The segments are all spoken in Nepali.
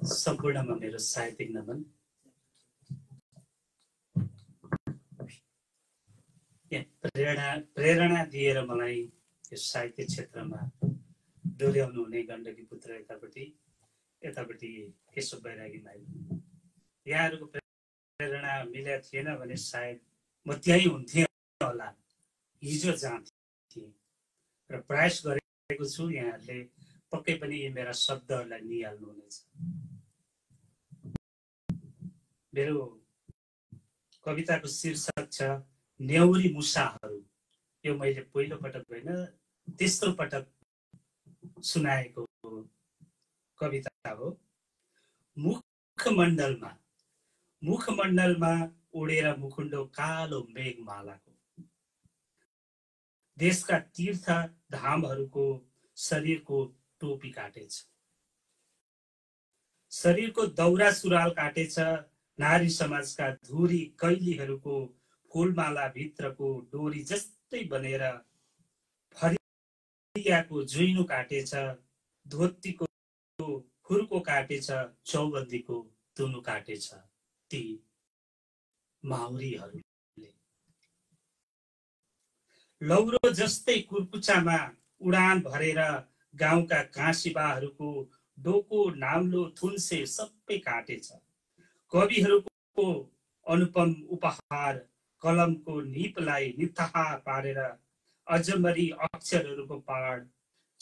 सम्पूर्णमा मेरो साहित्यिक नमन। प्रेरणा दिएर मलाई यो साहित्य क्षेत्रमा डोर्याउनु हुने गण्डकी पुत्र यतापट्टि केशव बैरागी माइल, यहाँहरूको प्रेरणा मिलेको थिएन भने सायद म त्यही हुन्थेँ होला, हिजो जान्थेँ। र प्रयास गरेको छु, यहाँहरूले पक्कै पनि यी मेरा शब्दहरूलाई निहाल्नु हुनेछ। मेरो कविताको शीर्षक छ न्याउरी मुसाहरू। यो मैले पहिलो पटक होइन, तेस्रो पटक सुनाएको कविता हो। मुखमण्डलमा उडेर मुखुण्डो कालो मेघमालाको, देशका तीर्थ धामहरूको शरीरको टोपी काटेछ, शरीरको दौरा सुरुवाल काटेछ। नारी समाजका धुरी कैलीहरूको फूलमाला भित्रको डोरी जस्तै बनेर फरियाको जुइनु काटेछ, धोतीको खुरको काटेछ, चौबन्दीको तुनु काटेछ ती माउरीहरूले। लौरो जस्तै कुर्कुचामा उडान भरेर गाउँका काँसीबाहरूको डोको नाम्लो थुन्से सबै काटेछ। कविहरूको अनुपम उपहार कलमको निपलाई निथाहा पारेर अजमरी अक्षरहरूको पाड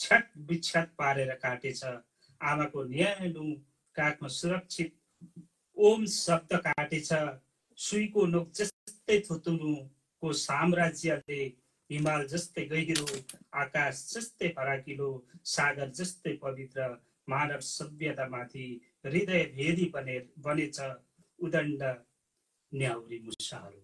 छट बिछट पारेर काटेछ। आमाको न्यानो काखमा सुरक्षित ओम शब्द काटेछ। सुईको नोक जस्तै थुतुनुको साम्राज्यले हिमाल जस्तै गहिरो, आकाश जस्तै फराकिलो, सागर जस्तै पवित्र मानव सभ्यतामाथि हृदय भेदी बनेछ उदण्ड न्याउरी मुसाहरू।